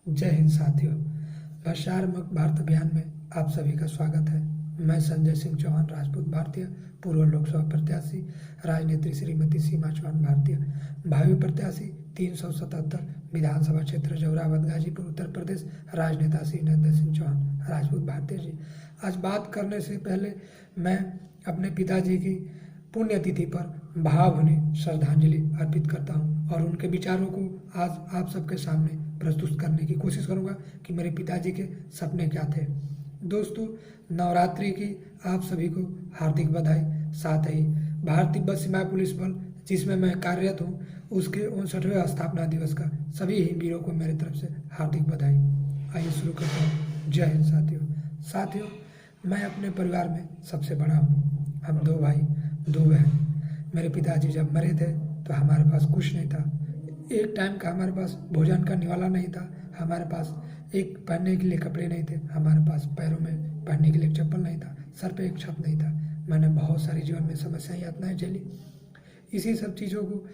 जय हिंद साथियों। भ्रष्टाचार मुक्त भारत अभियान में आप सभी का स्वागत है। मैं संजय सिंह चौहान, राजपूत भारतीय, पूर्व लोकसभा प्रत्याशी, राजनेत्री श्रीमती सीमा चौहान भारतीय, भावी प्रत्याशी 377 विधानसभा क्षेत्र जोराबाद गाजीपुर उत्तर प्रदेश, राजनेता श्री नरेंद्र सिंह चौहान राजपूत भारतीय जी। आज बात करने से पहले मैं अपने पिताजी की पुण्यतिथि पर भावभीनी श्रद्धांजलि अर्पित करता हूं और उनके विचारों को आज आप सबके सामने प्रस्तुत करने की कोशिश करूंगा कि मेरे पिताजी के सपने क्या थे। दोस्तों, नवरात्रि की आप सभी को हार्दिक बधाई। साथ ही भारत तिब्बत सीमा पुलिस बल जिसमें मैं कार्यरत हूँ उसके 59वें स्थापना दिवस का सभी ही वीरों को मेरी तरफ से हार्दिक बधाई। आइए शुरू करते हैं। जय हिंद साथियों, मैं अपने परिवार में सबसे बड़ा हूँ। हम 2 भाई 2 बहन। मेरे पिताजी जब मरे थे तो हमारे पास कुछ नहीं था। एक टाइम का हमारे पास भोजन का निवाला नहीं था। हमारे पास एक पहनने के लिए कपड़े नहीं थे। हमारे पास पैरों में पहनने के लिए चप्पल नहीं था। सर पे एक छत नहीं था। मैंने बहुत सारी जीवन में समस्याएं यातनाएं झेली। इसी सब चीज़ों को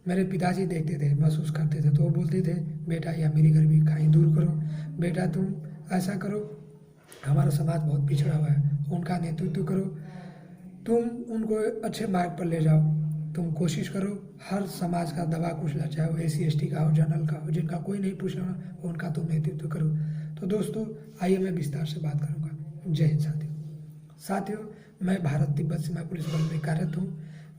मेरे पिताजी देखते थे, महसूस करते थे, तो वो बोलते थे, बेटा यह मेरी गरीबी कहीं दूर करो, बेटा तुम ऐसा करो, हमारा समाज बहुत पिछड़ा हुआ है, उनका नेतृत्व करो, तुम उनको अच्छे मार्ग पर ले जाओ, तुम कोशिश करो हर समाज का दबा कुचला, चाहे वो SC ST का हो, जनरल का हो, जिनका कोई नहीं पूछ रहा उनका तुम नेतृत्व करो। तो दोस्तों आइए मैं विस्तार से बात करूँगा। जय हिंद साथियों, मैं भारत तिब्बत सीमा पुलिस बल में कार्यरत हूँ।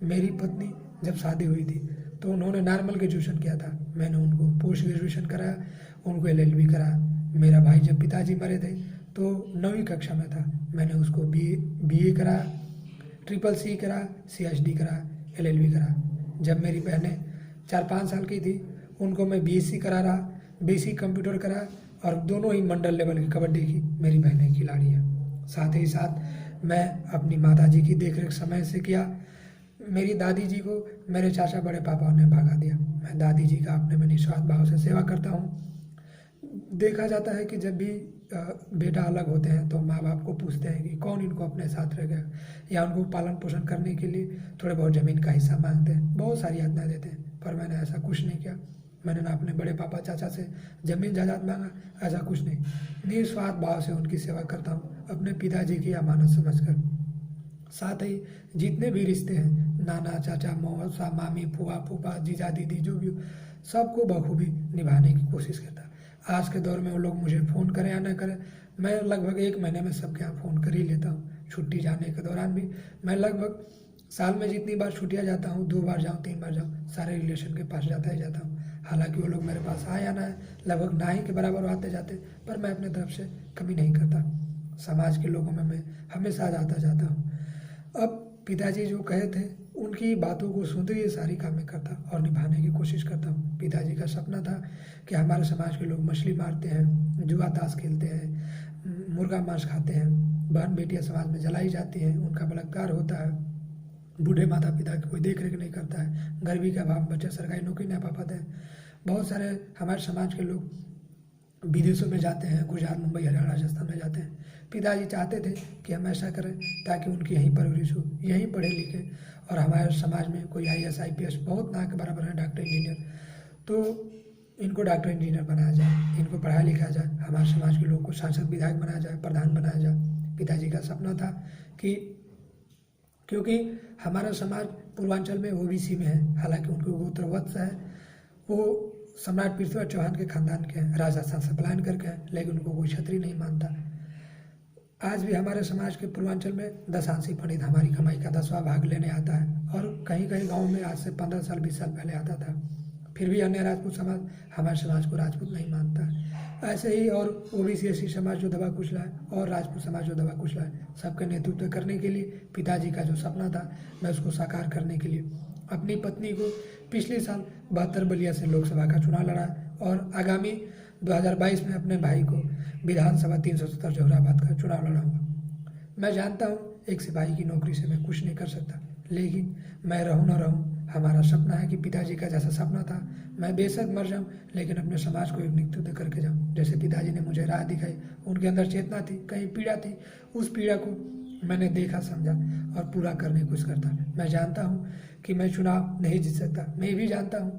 मेरी पत्नी जब शादी हुई थी तो उन्होंने नॉर्मल ग्रेजुएशन किया था। मैंने उनको पोस्ट ग्रेजुएशन कराया, उनको LLB कराया। मेरा भाई जब पिताजी मरे थे तो 9वीं कक्षा में था, मैंने उसको BA कराया, CCC करा, CSD करा, LLB करा। जब मेरी बहनें 4-5 साल की थी उनको मैं BSc करा रहा, BSc कंप्यूटर करा, और दोनों ही मंडल लेवल की कबड्डी की मेरी बहनें खिलाड़ी हैं। साथ ही साथ मैं अपनी माताजी की देखरेख समय से किया। मेरी दादी जी को मेरे चाचा बड़े पापा ने भगा दिया। मैं दादी जी का अपने में निस्वार्थ भाव से सेवा करता हूँ। देखा जाता है कि जब भी बेटा अलग होते हैं तो माँ बाप को पूछते हैं कि कौन इनको अपने साथ रह गया, या उनको पालन पोषण करने के लिए थोड़े बहुत ज़मीन का हिस्सा मांगते हैं, बहुत सारी यातनाएं देते हैं। पर मैंने ऐसा कुछ नहीं किया। मैंने ना अपने बड़े पापा चाचा से ज़मीन जायदाद मांगा, ऐसा कुछ नहीं। निस्वार्थ भाव से उनकी सेवा करता हूँ, अपने पिताजी की अमानत समझकर। साथ ही जितने भी रिश्ते हैं, नाना चाचा मौसा मामी फूफा फूफा जीजा दीदी जो भी हो, सबको बखूबी निभाने की कोशिश करता। आज के दौर में वो लोग मुझे फ़ोन करें या ना करें, मैं लगभग 1 महीने में सबके यहाँ फ़ोन कर ही लेता हूँ। छुट्टी जाने के दौरान भी मैं लगभग साल में जितनी बार छुट्टियाँ जाता हूँ, 2 बार जाऊँ 3 बार जाऊँ, सारे रिलेशन के पास जाता ही जाता हूँ। हालांकि वो लोग मेरे पास आए या ना आए, लगभग ना ही के बराबर आते जाते, पर मैं अपने तरफ से कमी नहीं करता। समाज के लोगों में मैं हमेशा आता जाता हूँ। अब पिताजी जो कहे थे उनकी बातों को सुनते हुए सारी कामें करता और निभाने की कोशिश करता हूँ। पिताजी का सपना था कि हमारे समाज के लोग मछली मारते हैं, जुआ ताश खेलते हैं, मुर्गा मांस खाते हैं, बहन बेटियां समाज में जलाई जाती हैं, उनका बलात्कार होता है, बूढ़े माता पिता की कोई देख रेख नहीं करता है, गरीबी के अभाव में बच्चे सरकारी नौकरी नहीं पा पाते हैं। बहुत सारे हमारे समाज के लोग विदेशों में जाते हैं, गुजरात मुंबई हरियाणा राजस्थान में जाते हैं। पिताजी चाहते थे कि हम ऐसा करें ताकि उनकी यहीं परवरिश हो, यहीं पढ़े लिखे, और हमारे समाज में कोई IAS IPS बहुत ना के बराबर है, डॉक्टर इंजीनियर, तो इनको डॉक्टर इंजीनियर बनाया जाए, इनको पढ़ाया लिखाया जाए, हमारे समाज के लोगों को सांसद विधायक बनाया जाए, प्रधान बनाया जाए। पिताजी का सपना था कि क्योंकि हमारा समाज पूर्वांचल में OBC में है, हालांकि उनको गोत्र वत्स है, वो सम्राट पृथ्वीराज चौहान के खानदान के हैं, राजस्थान से पलायन करके हैं, लेकिन उनको कोई क्षत्रिय नहीं मानता। आज भी हमारे समाज के पूर्वांचल में दशांशी पंडित हमारी कमाई का 10वां भाग लेने आता है, और कहीं कहीं गाँव में आज से 15 साल 20 साल पहले आता था। फिर भी अन्य राजपूत समाज हमारे समाज को राजपूत नहीं मानता। ऐसे ही और OBC SC समाज जो दबा कुचला है, और राजपूत समाज जो दबा कुचला है, सबके नेतृत्व करने के लिए पिताजी का जो सपना था, मैं उसको साकार करने के लिए अपनी पत्नी को पिछले साल 72 बलिया से लोकसभा का चुनाव लड़ा, और आगामी 2022 में अपने भाई को विधानसभा 370 जोराबाद का चुनाव लड़ाऊंगा। मैं जानता हूँ एक सिपाही की नौकरी से मैं कुछ नहीं कर सकता, लेकिन मैं रहूँ ना रहूँ, हमारा सपना है कि पिताजी का जैसा सपना था, मैं बेशक मर जाऊँ लेकिन अपने समाज को एक नेतृत्व करके जाऊँ। जैसे पिताजी ने मुझे राह दिखाई, उनके अंदर चेतना थी, कहीं पीड़ा थी, उस पीड़ा को मैंने देखा समझा और पूरा करने की कोशिश करता। मैं जानता हूँ कि मैं चुनाव नहीं जीत सकता। मैं भी जानता हूँ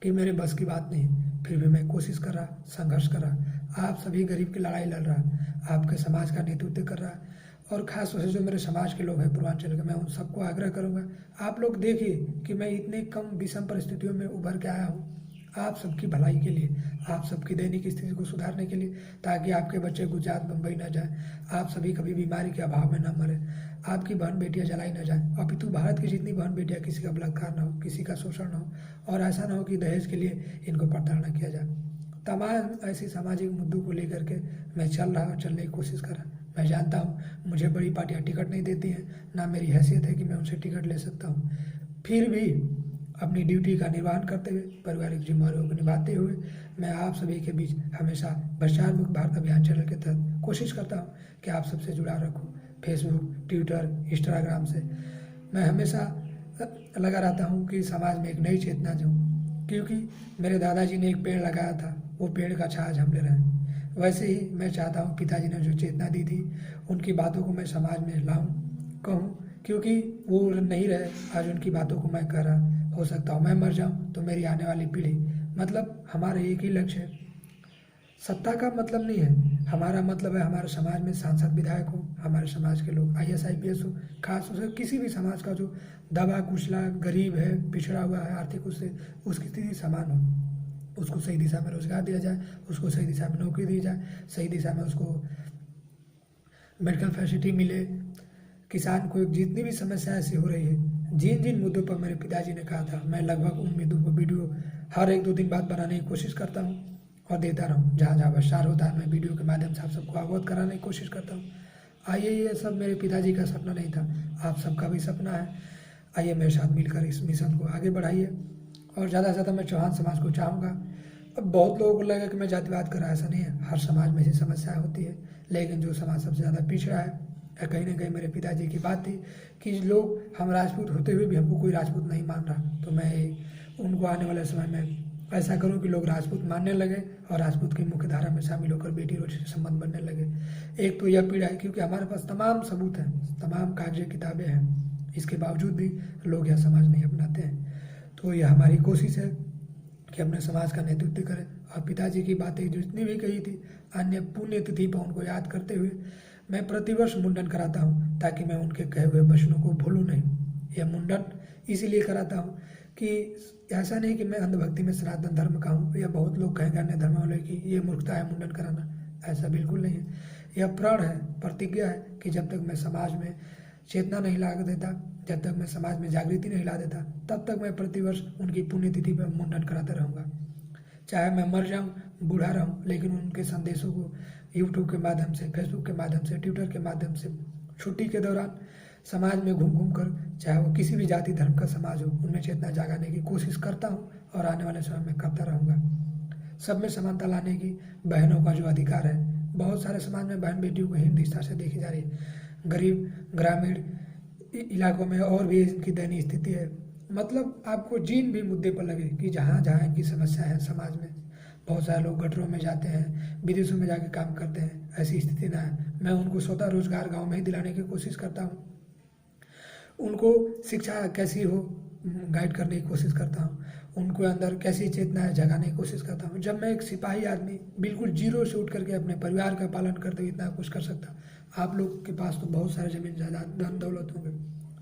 कि मेरे बस की बात नहीं, फिर भी मैं कोशिश कर रहा, संघर्ष कर रहा, आप सभी गरीब की लड़ाई लड़ रहा, आपके समाज का नेतृत्व कर रहा। और ख़ास तौर से जो मेरे समाज के लोग हैं पूर्वांचल के, मैं उन सबको आग्रह करूँगा, आप लोग देखिए कि मैं इतने कम विषम परिस्थितियों में उभर के आया हूँ आप सबकी भलाई के लिए, आप सबकी दैनिक स्थिति को सुधारने के लिए, ताकि आपके बच्चे गुजरात बम्बई न जाएं, आप सभी कभी बीमारी के अभाव में न मरे, आपकी बहन बेटियां जलाई न जाएं, अपितु भारत की जितनी बहन बेटियां किसी का बलात्कार न हो, किसी का शोषण न हो, और ऐसा न हो कि दहेज के लिए इनको प्रताड़ना किया जाए। तमाम ऐसी सामाजिक मुद्दों को लेकर के मैं चल रहा और चलने की कोशिश कर रहा। मैं जानता हूँ मुझे बड़ी पार्टियाँ टिकट नहीं देती हैं, ना मेरी हैसियत है कि मैं उनसे टिकट ले सकता हूँ, फिर भी अपनी ड्यूटी का निर्वहन करते हुए, पारिवारिक जिम्मेदारियों को निभाते हुए, मैं आप सभी के बीच हमेशा भ्रष्टाचार मुक्त भारत अभियान चैनल के तहत कोशिश करता हूँ कि आप सबसे जुड़ा रखूँ। फेसबुक, ट्विटर, इंस्टाग्राम से मैं हमेशा लगा रहता हूँ कि समाज में एक नई चेतना दूँ, क्योंकि मेरे दादाजी ने एक पेड़ लगाया था, वो पेड़ का छाया हम ले रहे हैं। वैसे ही मैं चाहता हूँ पिताजी ने जो चेतना दी थी, उनकी बातों को मैं समाज में लाऊं, कहूँ, क्योंकि वो नहीं रहे, आज उनकी बातों को मैं कह रहा। हो सकता हूँ मैं मर जाऊँ तो मेरी आने वाली पीढ़ी, मतलब हमारा एक ही लक्ष्य है, सत्ता का मतलब नहीं है, हमारा मतलब है हमारे समाज में सांसद विधायक हो, हमारे समाज के लोग IAS IPS हो, खास तौर से किसी भी समाज का जो दबा कुचला गरीब है, पिछड़ा हुआ है आर्थिक, उससे उसकी स्थिति समान हो, उसको सही दिशा में रोजगार दिया जाए, उसको सही दिशा में नौकरी दी जाए, सही दिशा में उसको मेडिकल फैसिलिटी मिले, किसान को जितनी भी समस्या ऐसी हो रही है, जिन जिन मुद्दों पर मेरे पिताजी ने कहा था, मैं लगभग उन मुद्दों पर वीडियो हर 1-2 दिन बाद बनाने की कोशिश करता हूँ और देता रहूँ। जहाँ जहाँ भ्रष्टाचार होता है मैं वीडियो के माध्यम से आप सबको अवगत कराने की कोशिश करता हूँ। आइए, ये सब मेरे पिताजी का सपना नहीं था, आप सबका भी सपना है। आइए मेरे साथ मिलकर इस मिशन को आगे बढ़ाइए। और ज़्यादा से ज़्यादा मैं चौहान समाज को चाहूँगा। अब बहुत लोगों को लगेगा कि मैं जातिवाद कर रहा, ऐसा नहीं है, हर समाज में ऐसी समस्या होती है, लेकिन जो समाज सबसे ज़्यादा पिछड़ा है, कहीं ना कहीं मेरे पिताजी की बात थी कि लोग, हम राजपूत होते हुए भी हमको कोई राजपूत नहीं मान रहा, तो मैं उनको आने वाले समय में ऐसा करूं कि लोग राजपूत मानने लगे और राजपूत की मुख्य धारा में शामिल होकर बेटी रोटी से संबंध बनने लगे। एक तो यह पीड़ा है क्योंकि हमारे पास तमाम सबूत हैं, तमाम कागजी किताबें हैं, इसके बावजूद भी लोग यह समाज नहीं अपनाते हैं। तो यह हमारी कोशिश है कि अपने समाज का नेतृत्व करें। और पिताजी की बातें जितनी भी कही थी, अन्य पुण्यतिथि पर उनको याद करते हुए मैं प्रतिवर्ष मुंडन कराता हूँ, ताकि मैं उनके कहे हुए वचनों को भूलूं नहीं। यह मुंडन इसीलिए कराता हूँ कि ऐसा नहीं कि मैं अंधभक्ति में सनातन धर्म का हूँ, या बहुत लोग कहेंगे अन्य धर्म वाले कि ये मूर्खता है मुंडन कराना, ऐसा बिल्कुल नहीं है। यह प्रण है, प्रतिज्ञा है कि जब तक मैं समाज में चेतना नहीं ला देता, जब तक मैं समाज में जागृति नहीं ला देता, तब तक मैं प्रतिवर्ष उनकी पुण्यतिथि पर मुंडन कराता रहूँगा। चाहे मैं मर जाऊं, बूढ़ा रहूं, लेकिन उनके संदेशों को यूट्यूब के माध्यम से, फेसबुक के माध्यम से, ट्विटर के माध्यम से, छुट्टी के दौरान समाज में घूम घूम कर, चाहे वो किसी भी जाति धर्म का समाज हो, उनमें चेतना जगाने की कोशिश करता हूँ और आने वाले समय में करता रहूँगा। सब में समानता लाने की, बहनों का जो अधिकार है, बहुत सारे समाज में बहन बेटियों को हीन दृष्टि से देखी जा रही है। गरीब ग्रामीण इलाकों में और भी इनकी दयनीय स्थिति है। मतलब आपको जिन भी मुद्दे पर लगे कि जहाँ जहाँ इनकी समस्या है समाज में, बहुत सारे लोग गटरों में जाते हैं, विदेशों में जाके काम करते हैं, ऐसी स्थिति ना है। मैं उनको स्वतः रोजगार गांव में ही दिलाने की कोशिश करता हूँ, उनको शिक्षा कैसी हो गाइड करने की कोशिश करता हूँ, उनको अंदर कैसी चेतना है जगाने की कोशिश करता हूँ। जब मैं एक सिपाही आदमी बिल्कुल जीरो से उठ करके अपने परिवार का पालन करते हुए इतना कुछ कर सकता, आप लोग के पास तो बहुत सारे जमीन जायदाद धन दौलत होंगे,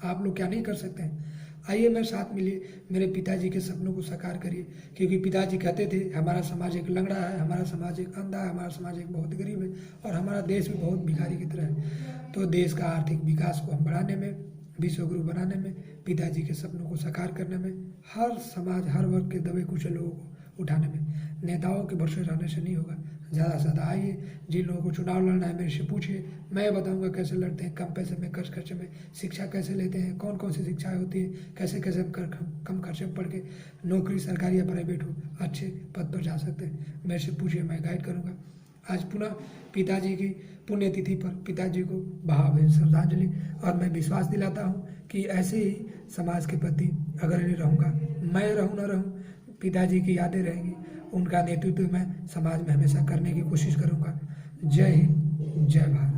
आप लोग क्या नहीं कर सकते हैं? आइए मेरे साथ मिलिए, मेरे पिताजी के सपनों को साकार करिए। क्योंकि पिताजी कहते थे हमारा समाज एक लंगड़ा है, हमारा समाज एक अंधा है, हमारा समाज एक बहुत गरीब है और हमारा देश भी बहुत भिखारी की तरह है। तो देश का आर्थिक विकास को हम बढ़ाने में, विश्व गुरु बनाने में, पिताजी के सपनों को साकार करने में, हर समाज, हर वर्ग के दबे कुचले लोगों को उठाने में नेताओं के भरोसे रहने से नहीं होगा। ज़्यादा से ज़्यादा आइए, जिन लोगों को चुनाव लड़ना है मेरे से पूछिए, मैं बताऊंगा कैसे लड़ते हैं, कम पैसे में, खर्चे में, शिक्षा कैसे लेते हैं, कौन कौन सी शिक्षाएं होती है, कैसे कैसे कम खर्चे में पढ़ के नौकरी सरकारी या प्राइवेट हो अच्छे पद पर जा सकते हैं, मेरे से पूछिए, मैं गाइड करूँगा। आज पुनः पिताजी की पुण्यतिथि पर पिताजी को भावभीनी श्रद्धांजलि। और मैं विश्वास दिलाता हूँ कि ऐसे ही समाज के प्रति अगर नहीं रहूँगा, मैं रहूँ ना रहूँ, पिताजी की यादें रहेंगी, उनका नेतृत्व मैं समाज में हमेशा करने की कोशिश करूँगा। जय हिंद, जय भारत।